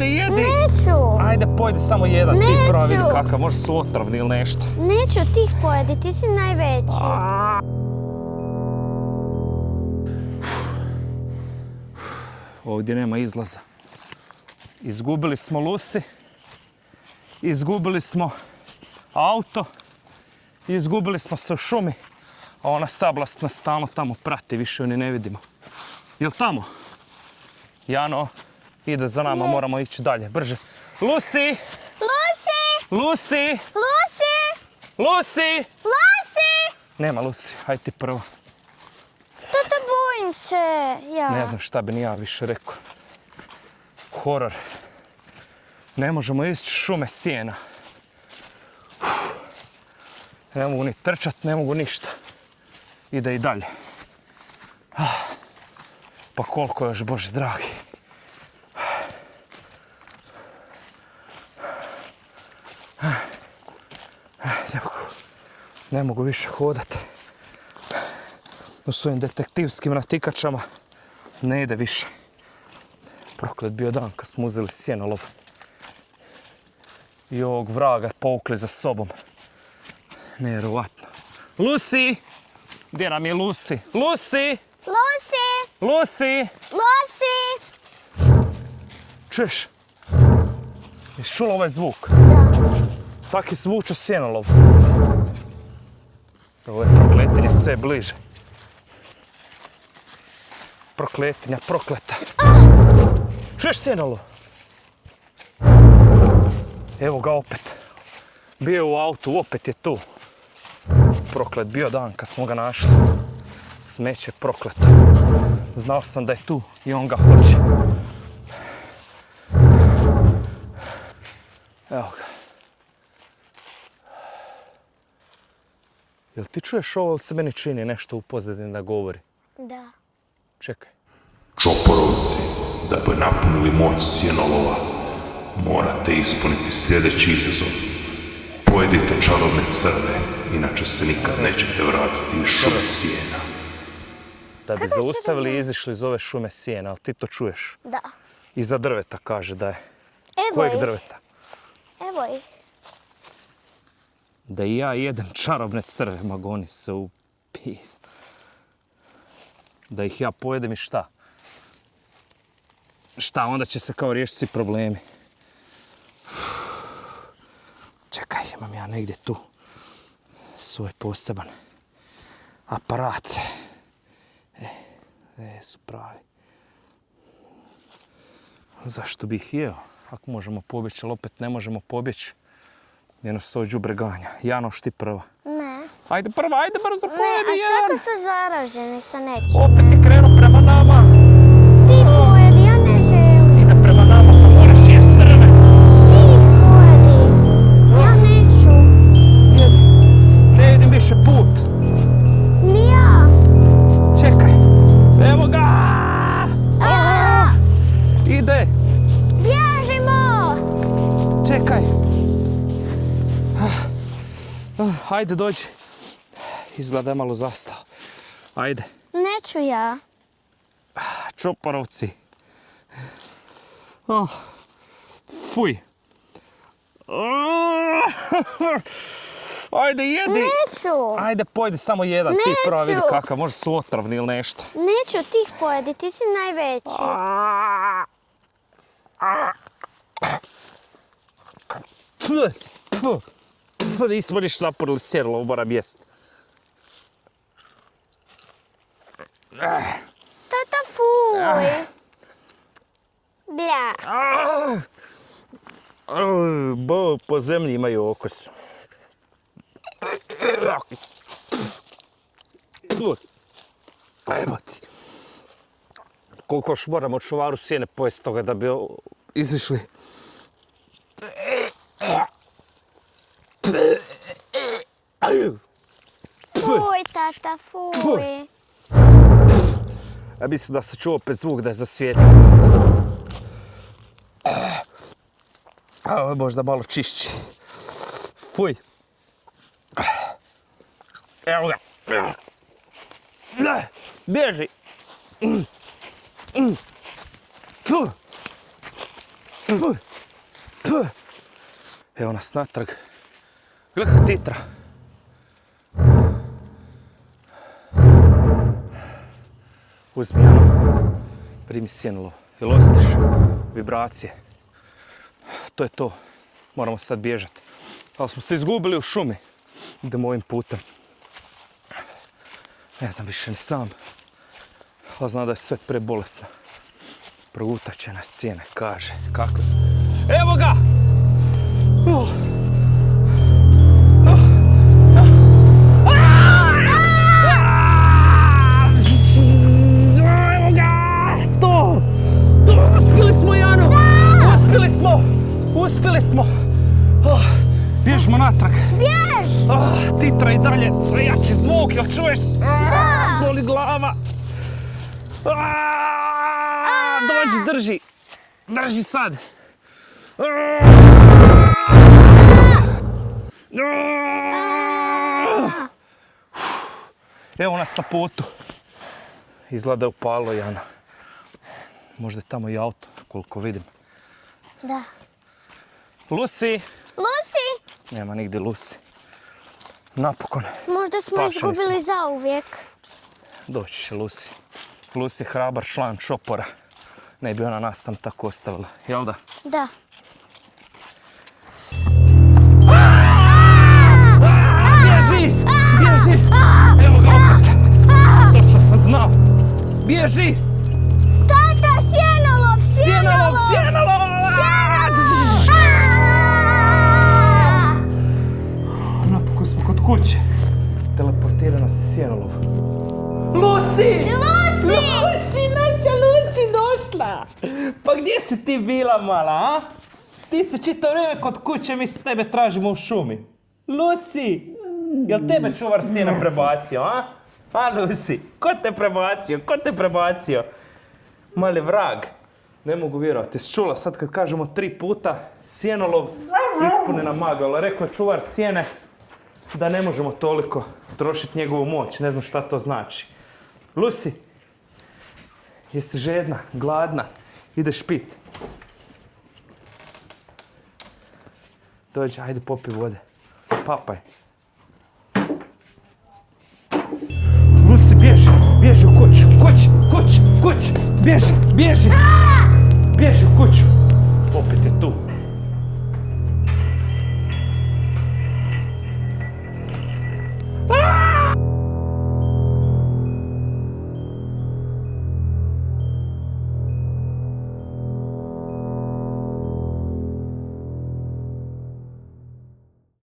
Ajde, jedi! Neću! Ajde, pojedi samo jedan, ti Neću. prava vidi kakav, možda su otrovni ili nešto. Neću, ti ih pojedi, ti si najveći. Ovdje nema izlaza. Izgubili smo Lucy, izgubili smo auto, izgubili smo se u šumi, a ona sablast nas stalno tamo prati, više ju ni ne vidimo. Jel tamo? Jano, ide za nama, moramo ići dalje, brže. Lucy! Lucy! Lucy! Lucy! Lucy! Lucy! Nema Lucy, hajde ti prvo. Tata, bojim se. Ja. Ne znam šta bi ni ja više rekao. Horor. Ne možemo iz šume sjena. Ne mogu ni trčat, ne mogu ništa. Ide i dalje. Pa koliko još, Bože dragi. Ne mogu više hodati. U svojim detektivskim natikačama ne ide više. Proklet bio dan kad smo uzeli sjenolov. I ovog vraga povukli za sobom. Nevjerovatno. Lucy! Gdje nam je Lucy? Lucy! Lucy! Lucy! Lucy! Čuješ? Jesi čula ovaj zvuk? Da. Tak je zvučao sjenolov. Ovo je prokletinje sve bliže. Prokletinja, prokleta. Čuješ sjenolov? Evo ga opet. Bio je u autu, opet je tu. Proklet bio dan kad smo ga našli. Smeće prokleta. Znao sam da je tu i on ga hoće. Evo ga. Jel ti čuješ ovo ili se meni čini nešto u pozadini da govori? Da. Čekaj. Čoporovci, da bi napunili moć sjenolova, morate ispuniti sljedeći izazov. Pojedite čarobne crve, inače se nikad nećete vratiti iz šume sjena. Da bi zaustavili i izišli iz ove šume sjena, ali ti to čuješ? Da. Iza drveta kaže da je. Evo Kojeg ih. drveta? Evo ih. Da i ja jedem čarobne crve, magoni se u pis. Da ih ja pojedem i šta? Šta, onda će se kao riješiti svi problemi. Čekaj, imam ja negdje tu svoj poseban aparat. Su pravi. Zašto bi ih jeo? Ako možemo pobjeći, ali opet ne možemo pobjeći. Jer nas ovo đubre ganja. Jano, šti prva. Ne. Ajde prva, ajde brzo pojedi, A Jan! što su zaraženi sa nečim? Opet je krenuo prema nama. Ti pojedi, ja ne želim. Ide prema nama, pa moraš jest crve. Ti ih pojedi. Ja neću. Jedi. Ne vidim više put. Ni ja. Čekaj. Evo ga! Ide. Bježimo! Čekaj. Ajde, dođi. Izgleda je malo zastao. Ajde. Neću ja. Čoporovci. Fuj. Ajde, jedi. Neću. Ajde, pojedi samo jedan, ti prava vidi Neću. kakav, možda su otrovni ili nešto. Neću, ti ih pojedi, ti si najveći. Nismo niš napunili sjerlo, moram jest. Tata, fuj. Blja. Po zemlji imaju okus. Evo ti. Koliko još moramo čuvaru sjene pojesti toga da bi izišli. Fuj, tata, fuj. Ja mislim da se čuo opet zvuk da je zasvijetlio. Ovo je možda malo čišći. Fuj. Evo ga. Bježi. Evo nas natrag. Gle kako titra. Uzmi Jano, primi sjenilo. Jel osjetiš vibracije? To je to. Moramo sad bježati. Ali smo se izgubili u šumi. Idemo ovim putem. Ne znam više ni sam. Ali znam da je sve prebolesno. Progutat će nas cijene, kaže. Kako? Evo ga! Evo ga! To! Uspjeli smo, Jano! Uspjeli smo! Uspjeli smo! Bježimo natrag. Bjež! Titra i dalje, sve jači zvuk, jel čuješ? Boli glava. Dođi, drži. Drži sad. Evo nas na putu. Izgleda je upalo, Jana. Možda je tamo i auto, koliko vidim. Da. Lucy! Lucy! Nema nigdje Lucy. Napokon. Možda smo Spašeni izgubili zauvijek. Doći će Lucy. Lucy je hrabar član čopora. Ne bi ona nas sam tako ostavila, jel da? Da. Bježi! Bježi! Evo ga opet! To što sam znao! Bježi! Tata, sjenolov! Sjenolov! Sjenolov! Napokon smo kod kuće. Teleportira nas i Sjenolov. Lucy! Lucy! Sinaca, Lucy došla! Pa gdje si ti bila mala, a? Ti se čitao vrijeme kod kuće, mi se tebe tražimo u šumi. Lucy! Jel tebe čuvar sjena prebacio, a? A, Lucy? Ko te prebacio? Ko te prebacio? Mali vrag. Ne mogu vjerovati. Jesi čula sad kad kažemo 3 puta Sjenolov ispunena maga, ali rekao je čuvar sjene da ne možemo toliko trošiti njegovu moć. Ne znam šta to znači. Lucy, jesi žedna, gladna? Ideš pit. Dođi, ajde popi vode. Papaj. Lucy, bježi, bježi u kuću, kući, bježi, bježi, bježi u kuću.